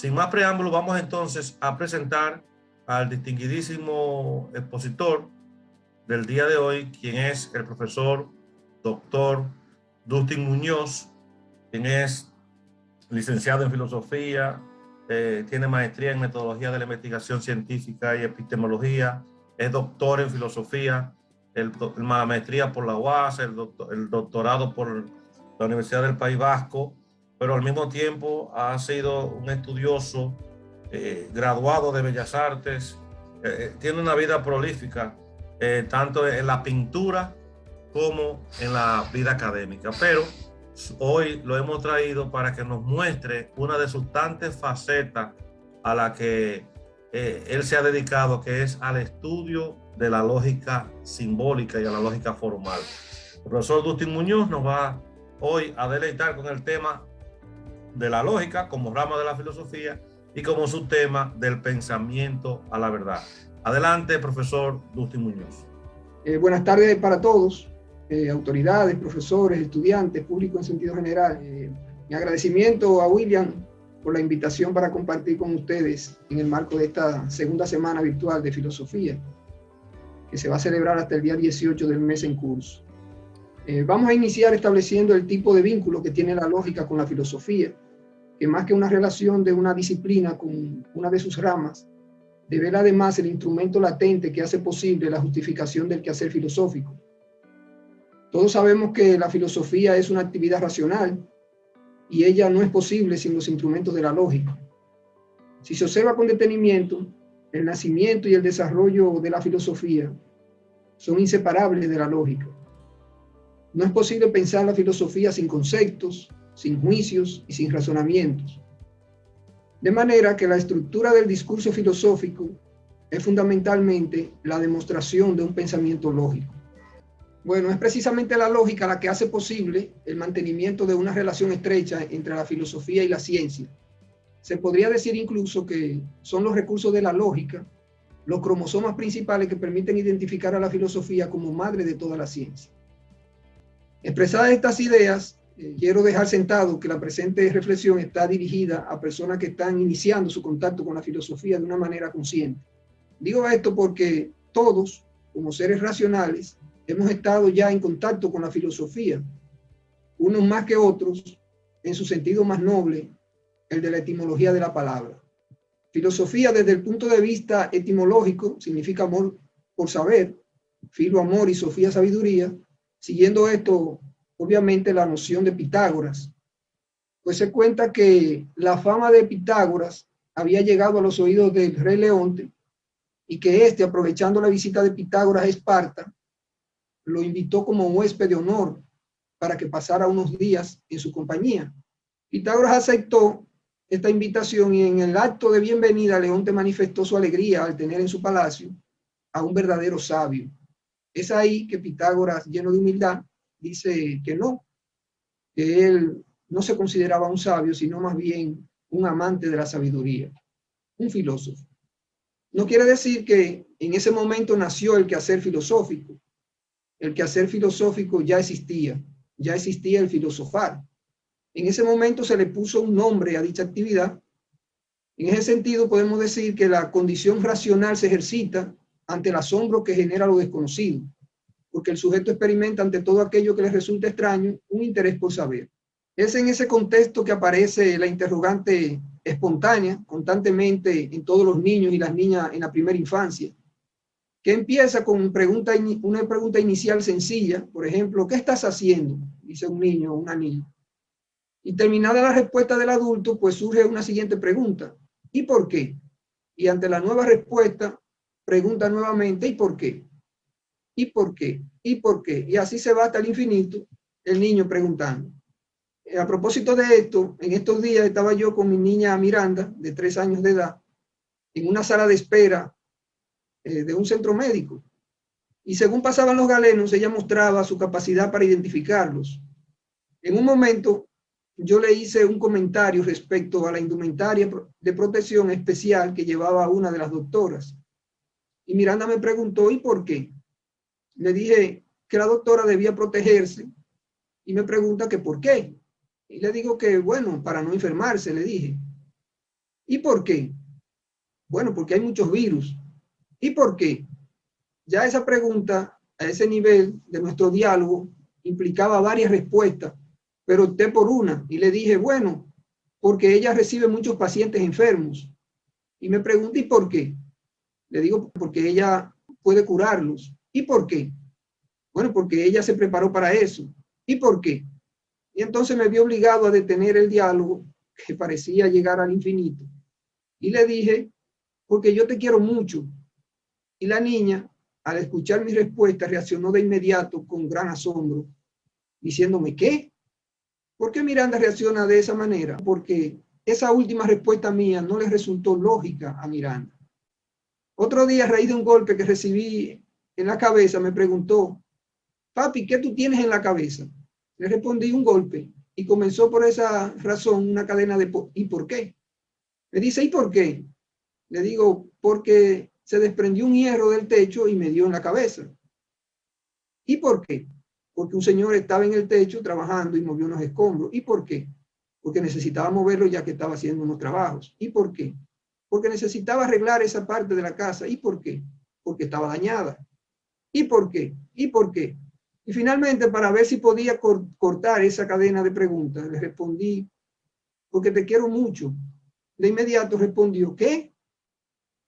Sin más preámbulo, vamos entonces a presentar al distinguidísimo expositor del día de hoy, quien es el profesor doctor Dustin Muñoz, quien es licenciado en filosofía, tiene maestría en metodología de la investigación científica y epistemología, es doctor en filosofía, la maestría por la UAS, el doctorado por la Universidad del País Vasco, pero al mismo tiempo ha sido un estudioso, graduado de Bellas Artes, tiene una vida prolífica, tanto en la pintura como en la vida académica, pero hoy lo hemos traído para que nos muestre una de sus tantas facetas a la que él se ha dedicado, que es al estudio de la lógica simbólica y a la lógica formal. El profesor Dustin Muñoz nos va hoy a deleitar con el tema de la lógica como rama de la filosofía y como subtema del pensamiento a la verdad. Adelante, profesor Dustin Muñoz. Buenas tardes para todos, autoridades, profesores, estudiantes, público en sentido general. Mi agradecimiento a William por la invitación para compartir con ustedes en el marco de esta segunda semana virtual de filosofía, que se va a celebrar hasta el día 18 del mes en curso. Vamos a iniciar estableciendo el tipo de vínculo que tiene la lógica con la filosofía, que más que una relación de una disciplina con una de sus ramas, devela además el instrumento latente que hace posible la justificación del quehacer filosófico. Todos sabemos que la filosofía es una actividad racional y ella no es posible sin los instrumentos de la lógica. Si se observa con detenimiento, el nacimiento y el desarrollo de la filosofía son inseparables de la lógica. No es posible pensar la filosofía sin conceptos, sin juicios y sin razonamientos. De manera que la estructura del discurso filosófico es fundamentalmente la demostración de un pensamiento lógico. Bueno, es precisamente la lógica la que hace posible el mantenimiento de una relación estrecha entre la filosofía y la ciencia. Se podría decir incluso que son los recursos de la lógica los cromosomas principales que permiten identificar a la filosofía como madre de toda la ciencia. Expresadas estas ideas, quiero dejar sentado que la presente reflexión está dirigida a personas que están iniciando su contacto con la filosofía de una manera consciente. Digo esto porque todos, como seres racionales, hemos estado ya en contacto con la filosofía, unos más que otros, en su sentido más noble, el de la etimología de la palabra. Filosofía, desde el punto de vista etimológico, significa amor por saber, filo amor y sofía sabiduría, siguiendo esto, obviamente, la noción de Pitágoras. Pues se cuenta que la fama de Pitágoras había llegado a los oídos del rey Leonte y que éste, aprovechando la visita de Pitágoras a Esparta, lo invitó como huésped de honor para que pasara unos días en su compañía. Pitágoras aceptó esta invitación y en el acto de bienvenida Leonte manifestó su alegría al tener en su palacio a un verdadero sabio. Es ahí que Pitágoras, lleno de humildad, dice que no, que él no se consideraba un sabio, sino más bien un amante de la sabiduría, un filósofo. No quiere decir que en ese momento nació el quehacer filosófico. El quehacer filosófico ya existía el filosofar. En ese momento se le puso un nombre a dicha actividad. En ese sentido podemos decir que la condición racional se ejercita ante el asombro que genera lo desconocido, porque el sujeto experimenta ante todo aquello que le resulta extraño un interés por saber. Es en ese contexto que aparece la interrogante espontánea constantemente en todos los niños y las niñas en la primera infancia, que empieza con una pregunta inicial sencilla, por ejemplo, ¿qué estás haciendo?, dice un niño o una niña. Y terminada la respuesta del adulto, pues surge una siguiente pregunta, ¿y por qué? Y ante la nueva respuesta, pregunta nuevamente, ¿y por qué? ¿Y por qué? ¿Y por qué? Y así se va hasta el infinito, el niño preguntando. A propósito de esto, en estos días estaba yo con mi niña Miranda, de 3 años de edad, en una sala de espera de un centro médico. Y según pasaban los galenos, ella mostraba su capacidad para identificarlos. En un momento, yo le hice un comentario respecto a la indumentaria de protección especial que llevaba una de las doctoras. Y Miranda me preguntó, ¿y por qué? Le dije que la doctora debía protegerse y me pregunta que por qué. Y le digo que, bueno, para no enfermarse, le dije. ¿Y por qué? Bueno, porque hay muchos virus. ¿Y por qué? Ya esa pregunta, a ese nivel de nuestro diálogo, implicaba varias respuestas, pero opté por una y le dije, bueno, porque ella recibe muchos pacientes enfermos. Y me pregunté, ¿y por qué? Le digo, porque ella puede curarlos. ¿Y por qué? Bueno, porque ella se preparó para eso. ¿Y por qué? Y entonces me vi obligado a detener el diálogo, que parecía llegar al infinito. Y le dije, porque yo te quiero mucho. Y la niña, al escuchar mi respuesta, reaccionó de inmediato con gran asombro, diciéndome, ¿qué? ¿Por qué Miranda reacciona de esa manera? Porque esa última respuesta mía no le resultó lógica a Miranda. Otro día, a raíz de un golpe que recibí en la cabeza, me preguntó, papi, ¿qué tú tienes en la cabeza? Le respondí un golpe y comenzó por esa razón una cadena de ¿y por qué? Me dice, ¿y por qué? Le digo, porque se desprendió un hierro del techo y me dio en la cabeza. ¿Y por qué? Porque un señor estaba en el techo trabajando y movió unos escombros. ¿Y por qué? Porque necesitaba moverlo ya que estaba haciendo unos trabajos. ¿Y por qué? Porque necesitaba arreglar esa parte de la casa. ¿Y por qué? Porque estaba dañada. ¿Y por qué? ¿Y por qué? Y finalmente, para ver si podía cortar esa cadena de preguntas, le respondí, porque te quiero mucho. De inmediato respondió, ¿qué?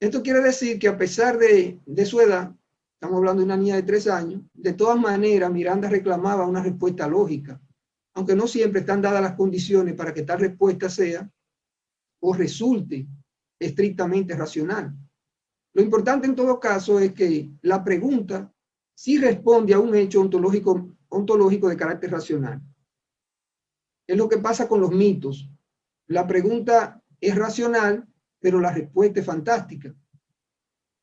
Esto quiere decir que a pesar de su edad, estamos hablando de una niña de 3 años, de todas maneras Miranda reclamaba una respuesta lógica, aunque no siempre están dadas las condiciones para que tal respuesta sea o resulte estrictamente racional. Lo importante en todo caso es que la pregunta sí responde a un hecho ontológico de carácter racional. Es lo que pasa con los mitos. La pregunta es racional, pero la respuesta es fantástica.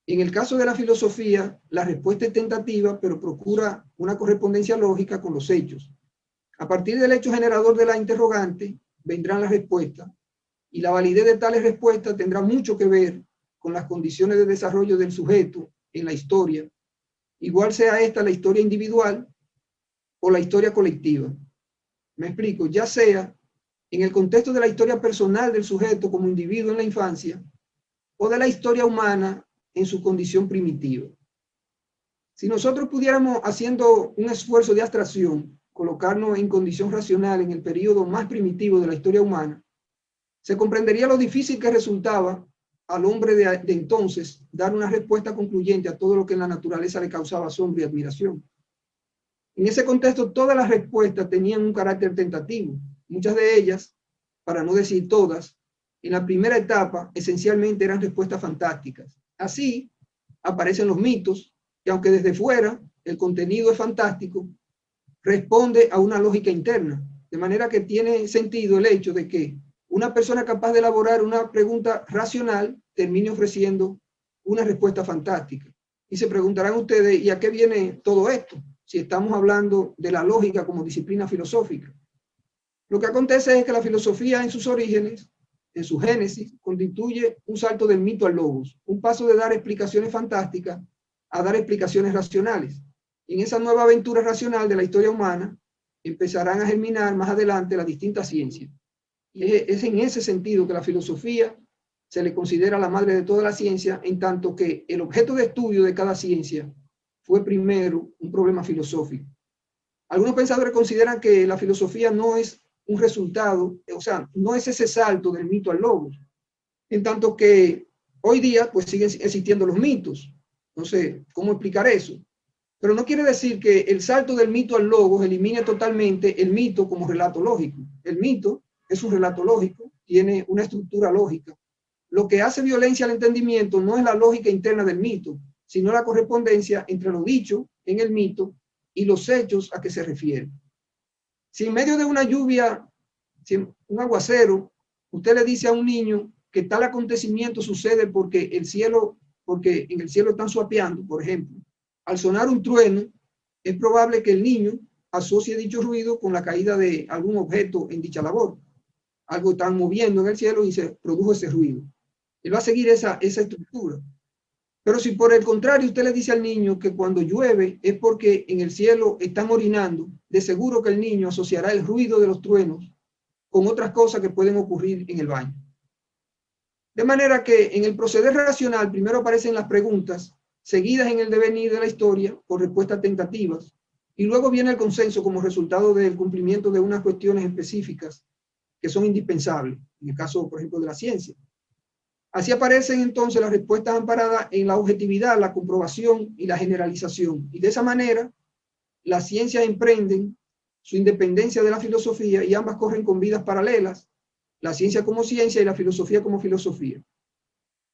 En el caso de la filosofía, la respuesta es tentativa, pero procura una correspondencia lógica con los hechos. A partir del hecho generador de la interrogante, vendrán las respuestas, y la validez de tales respuestas tendrá mucho que ver con las condiciones de desarrollo del sujeto en la historia, igual sea esta la historia individual o la historia colectiva. Me explico, ya sea en el contexto de la historia personal del sujeto como individuo en la infancia, o de la historia humana en su condición primitiva. Si nosotros pudiéramos, haciendo un esfuerzo de abstracción, colocarnos en condición racional en el periodo más primitivo de la historia humana, se comprendería lo difícil que resultaba al hombre de entonces dar una respuesta concluyente a todo lo que en la naturaleza le causaba asombro y admiración. En ese contexto, todas las respuestas tenían un carácter tentativo. Muchas de ellas, para no decir todas, en la primera etapa esencialmente eran respuestas fantásticas. Así aparecen los mitos, que aunque desde fuera el contenido es fantástico, responde a una lógica interna, de manera que tiene sentido el hecho de que una persona capaz de elaborar una pregunta racional termine ofreciendo una respuesta fantástica. Y se preguntarán ustedes, ¿y a qué viene todo esto? Si estamos hablando de la lógica como disciplina filosófica. Lo que acontece es que la filosofía en sus orígenes, en su génesis, constituye un salto del mito al logos, un paso de dar explicaciones fantásticas a dar explicaciones racionales. Y en esa nueva aventura racional de la historia humana empezarán a germinar más adelante las distintas ciencias. Y es en ese sentido que la filosofía se le considera la madre de toda la ciencia, en tanto que el objeto de estudio de cada ciencia fue primero un problema filosófico. Algunos pensadores consideran que la filosofía no es un resultado, o sea, no es ese salto del mito al logos, en tanto que hoy día pues siguen existiendo los mitos. No sé cómo explicar eso, pero no quiere decir que el salto del mito al logos elimine totalmente el mito como relato lógico. El mito es un relato lógico, tiene una estructura lógica. Lo que hace violencia al entendimiento no es la lógica interna del mito, sino la correspondencia entre lo dicho en el mito y los hechos a que se refiere. Si en medio de una lluvia, si un aguacero, usted le dice a un niño que tal acontecimiento sucede porque en el cielo están suapeando, por ejemplo, al sonar un trueno, es probable que el niño asocie dicho ruido con la caída de algún objeto en dicha labor. Algo están moviendo en el cielo y se produjo ese ruido. Él va a seguir esa estructura. Pero si por el contrario usted le dice al niño que cuando llueve es porque en el cielo están orinando, de seguro que el niño asociará el ruido de los truenos con otras cosas que pueden ocurrir en el baño. De manera que en el proceder racional primero aparecen las preguntas, seguidas en el devenir de la historia por respuestas tentativas, y luego viene el consenso como resultado del cumplimiento de unas cuestiones específicas que son indispensables, en el caso, por ejemplo, de la ciencia. Así aparecen entonces las respuestas amparadas en la objetividad, la comprobación y la generalización. Y de esa manera, las ciencias emprenden su independencia de la filosofía y ambas corren con vidas paralelas, la ciencia como ciencia y la filosofía como filosofía.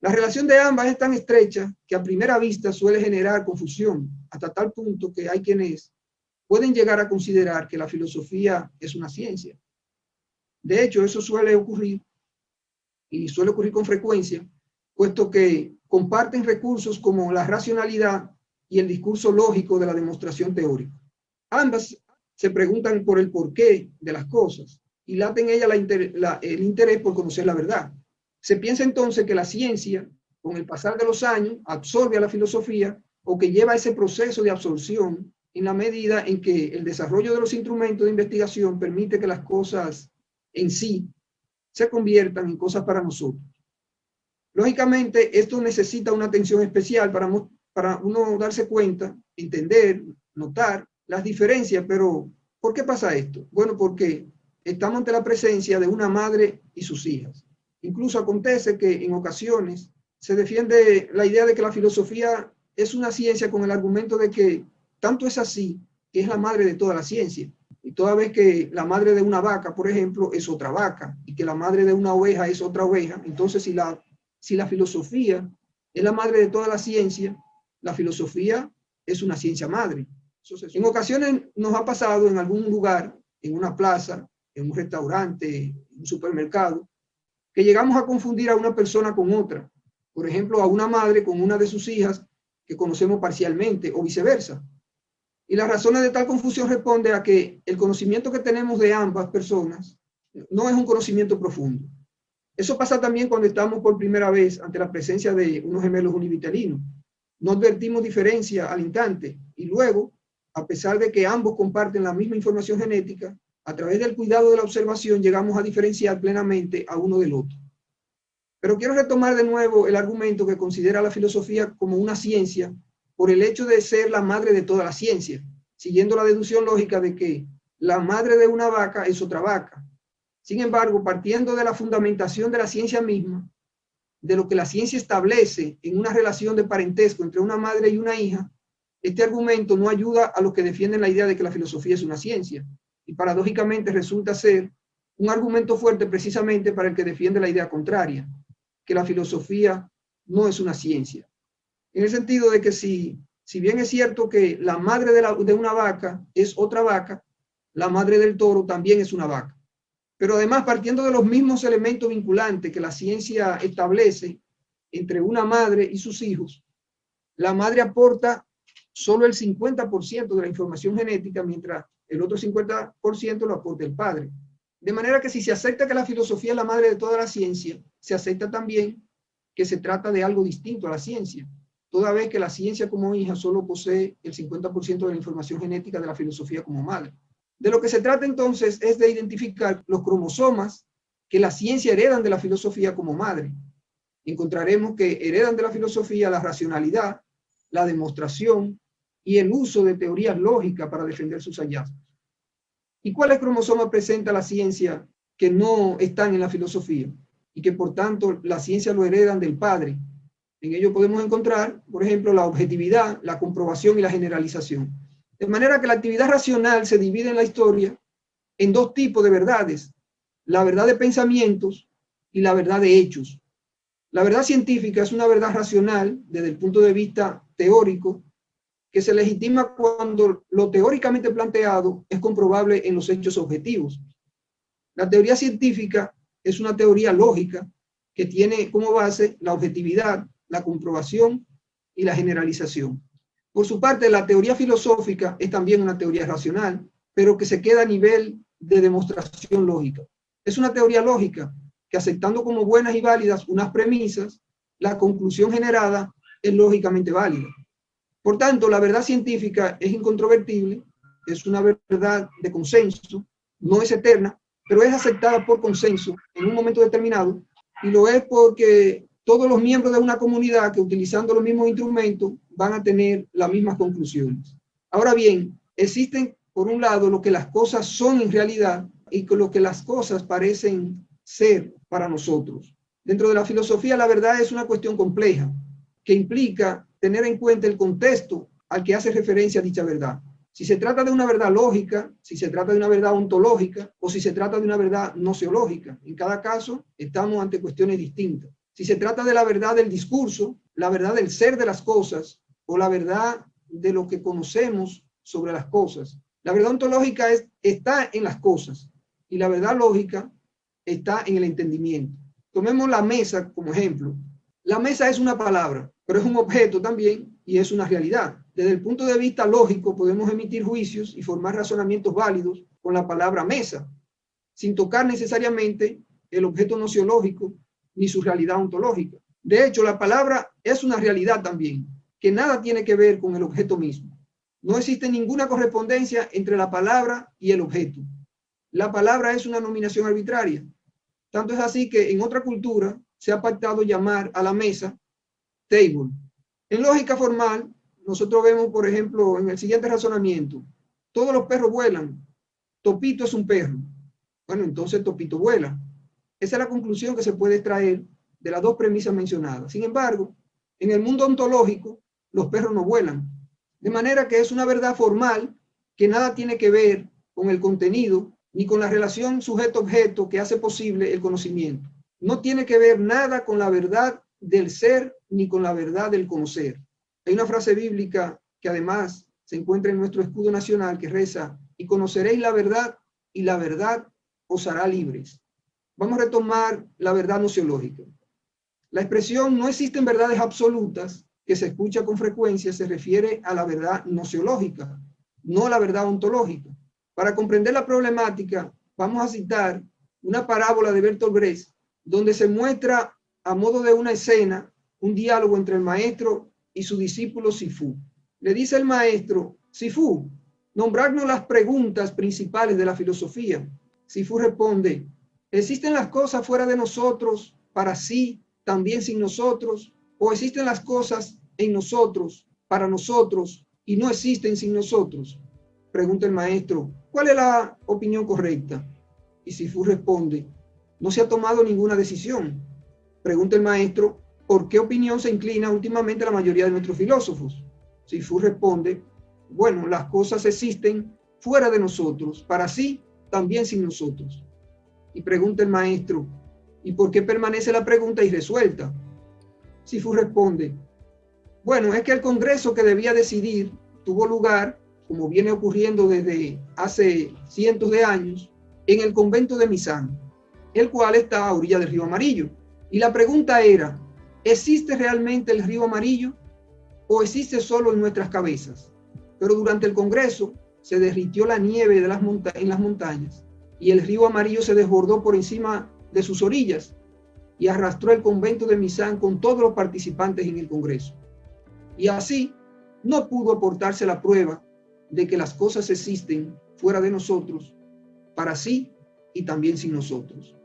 La relación de ambas es tan estrecha que a primera vista suele generar confusión, hasta tal punto que hay quienes pueden llegar a considerar que la filosofía es una ciencia. De hecho, eso suele ocurrir, y suele ocurrir con frecuencia, puesto que comparten recursos como la racionalidad y el discurso lógico de la demostración teórica. Ambas se preguntan por el porqué de las cosas y late en ella el interés por conocer la verdad. Se piensa entonces que la ciencia, con el pasar de los años, absorbe a la filosofía o que lleva ese proceso de absorción en la medida en que el desarrollo de los instrumentos de investigación permite que las cosas en sí se conviertan en cosas para nosotros. Lógicamente, esto necesita una atención especial para uno darse cuenta, entender, notar las diferencias, pero ¿por qué pasa esto? Bueno, porque estamos ante la presencia de una madre y sus hijas. Incluso acontece que en ocasiones se defiende la idea de que la filosofía es una ciencia con el argumento de que tanto es así que es la madre de toda la ciencia. Y toda vez que la madre de una vaca, por ejemplo, es otra vaca, y que la madre de una oveja es otra oveja, entonces si la filosofía es la madre de toda la ciencia, la filosofía es una ciencia madre. Entonces, en ocasiones nos ha pasado en algún lugar, en una plaza, en un restaurante, en un supermercado, que llegamos a confundir a una persona con otra. Por ejemplo, a una madre con una de sus hijas que conocemos parcialmente o viceversa. Y las razones de tal confusión responde a que el conocimiento que tenemos de ambas personas no es un conocimiento profundo. Eso pasa también cuando estamos por primera vez ante la presencia de unos gemelos univitelinos. No advertimos diferencia al instante y luego, a pesar de que ambos comparten la misma información genética, a través del cuidado de la observación llegamos a diferenciar plenamente a uno del otro. Pero quiero retomar de nuevo el argumento que considera la filosofía como una ciencia por el hecho de ser la madre de toda la ciencia, siguiendo la deducción lógica de que la madre de una vaca es otra vaca. Sin embargo, partiendo de la fundamentación de la ciencia misma, de lo que la ciencia establece en una relación de parentesco entre una madre y una hija, este argumento no ayuda a los que defienden la idea de que la filosofía es una ciencia, y paradójicamente resulta ser un argumento fuerte precisamente para el que defiende la idea contraria, que la filosofía no es una ciencia. En el sentido de que si bien es cierto que la madre de una vaca es otra vaca, la madre del toro también es una vaca. Pero además, partiendo de los mismos elementos vinculantes que la ciencia establece entre una madre y sus hijos, la madre aporta solo el 50% de la información genética, mientras el otro 50% lo aporta el padre. De manera que si se acepta que la filosofía es la madre de toda la ciencia, se acepta también que se trata de algo distinto a la ciencia, toda vez que la ciencia como hija solo posee el 50% de la información genética de la filosofía como madre. De lo que se trata entonces es de identificar los cromosomas que la ciencia heredan de la filosofía como madre. Encontraremos que heredan de la filosofía la racionalidad, la demostración y el uso de teorías lógicas para defender sus hallazgos. ¿Y cuáles cromosomas presenta la ciencia que no están en la filosofía y que por tanto la ciencia lo heredan del padre? En ello podemos encontrar, por ejemplo, la objetividad, la comprobación y la generalización. De manera que la actividad racional se divide en la historia en dos tipos de verdades: la verdad de pensamientos y la verdad de hechos. La verdad científica es una verdad racional desde el punto de vista teórico que se legitima cuando lo teóricamente planteado es comprobable en los hechos objetivos. La teoría científica es una teoría lógica que tiene como base la objetividad, la comprobación y la generalización. Por su parte, la teoría filosófica es también una teoría racional, pero que se queda a nivel de demostración lógica. Es una teoría lógica que, aceptando como buenas y válidas unas premisas, la conclusión generada es lógicamente válida. Por tanto, la verdad científica es incontrovertible, es una verdad de consenso, no es eterna, pero es aceptada por consenso en un momento determinado y lo es porque todos los miembros de una comunidad que utilizando los mismos instrumentos van a tener las mismas conclusiones. Ahora bien, existen por un lado lo que las cosas son en realidad y lo que las cosas parecen ser para nosotros. Dentro de la filosofía, la verdad es una cuestión compleja que implica tener en cuenta el contexto al que hace referencia a dicha verdad. Si se trata de una verdad lógica, si se trata de una verdad ontológica o si se trata de una verdad gnoseológica. En cada caso, estamos ante cuestiones distintas. Si se trata de la verdad del discurso, la verdad del ser de las cosas o la verdad de lo que conocemos sobre las cosas. La verdad ontológica está en las cosas y la verdad lógica está en el entendimiento. Tomemos la mesa como ejemplo. La mesa es una palabra, pero es un objeto también y es una realidad. Desde el punto de vista lógico podemos emitir juicios y formar razonamientos válidos con la palabra mesa, sin tocar necesariamente el objeto nociológico ni su realidad ontológica. De hecho, la palabra es una realidad también, que nada tiene que ver con el objeto mismo. No existe ninguna correspondencia entre la palabra y el objeto. La palabra es una nominación arbitraria. Tanto es así que en otra cultura se ha pactado llamar a la mesa table. En lógica formal, nosotros vemos, por ejemplo, en el siguiente razonamiento, todos los perros vuelan, Topito es un perro. Bueno, entonces Topito vuela. Esa es la conclusión que se puede extraer de las dos premisas mencionadas. Sin embargo, en el mundo ontológico, los perros no vuelan. De manera que es una verdad formal que nada tiene que ver con el contenido ni con la relación sujeto-objeto que hace posible el conocimiento. No tiene que ver nada con la verdad del ser ni con la verdad del conocer. Hay una frase bíblica que además se encuentra en nuestro escudo nacional que reza: y conoceréis la verdad y la verdad os hará libres. Vamos a retomar la verdad nociológica. La expresión no existen verdades absolutas que se escucha con frecuencia se refiere a la verdad nociológica, no a la verdad ontológica. Para comprender la problemática, vamos a citar una parábola de Bertolt Brecht, donde se muestra a modo de una escena un diálogo entre el maestro y su discípulo Sifú. Le dice el maestro: Sifú, nombradnos las preguntas principales de la filosofía. Sifú responde: ¿existen las cosas fuera de nosotros, para sí, también sin nosotros? ¿O existen las cosas en nosotros, para nosotros, y no existen sin nosotros? Pregunta el maestro: ¿cuál es la opinión correcta? Y Sifú responde: no se ha tomado ninguna decisión. Pregunta el maestro: ¿por qué opinión se inclina últimamente la mayoría de nuestros filósofos? Sifú responde: bueno, las cosas existen fuera de nosotros, para sí, también sin nosotros. Y pregunta el maestro: ¿y por qué permanece la pregunta irresuelta? Sifú responde: bueno, es que el congreso que debía decidir tuvo lugar, como viene ocurriendo desde hace cientos de años, en el convento de Misán, el cual está a orilla del río Amarillo. Y la pregunta era: ¿existe realmente el río Amarillo o existe solo en nuestras cabezas? Pero durante el congreso se derritió la nieve de en las montañas y el río Amarillo se desbordó por encima de sus orillas y arrastró el convento de Misán con todos los participantes en el congreso. Y así no pudo aportarse la prueba de que las cosas existen fuera de nosotros, para sí y también sin nosotros.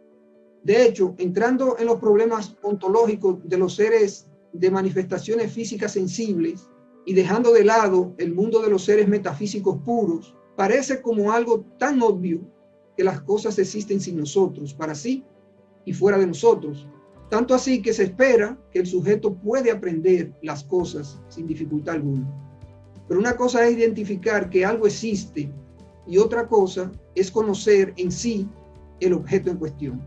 De hecho, entrando en los problemas ontológicos de los seres de manifestaciones físicas sensibles y dejando de lado el mundo de los seres metafísicos puros, parece como algo tan obvio que las cosas existen sin nosotros, para sí y fuera de nosotros. Tanto así que se espera que el sujeto puede aprender las cosas sin dificultad alguna. Pero una cosa es identificar que algo existe y otra cosa es conocer en sí el objeto en cuestión.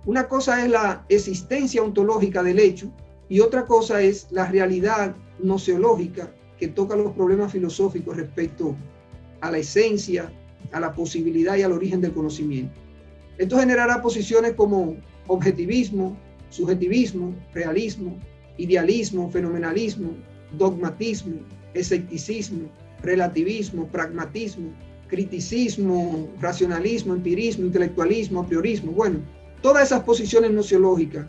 Una cosa es la existencia ontológica del hecho y otra cosa es la realidad nociológica que toca los problemas filosóficos respecto a la esencia, a la posibilidad y al origen del conocimiento. Esto generará posiciones como objetivismo, subjetivismo, realismo, idealismo, fenomenalismo, dogmatismo, escepticismo, relativismo, pragmatismo, criticismo, racionalismo, empirismo, intelectualismo, a priorismo. Bueno, todas esas posiciones nociológicas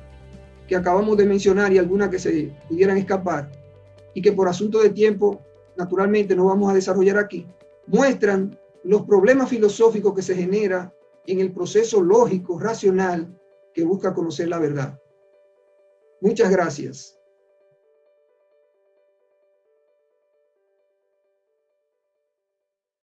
que acabamos de mencionar y algunas que se pudieran escapar y que por asunto de tiempo naturalmente no vamos a desarrollar aquí, muestran los problemas filosóficos que se generan en el proceso lógico, racional, que busca conocer la verdad. Muchas gracias.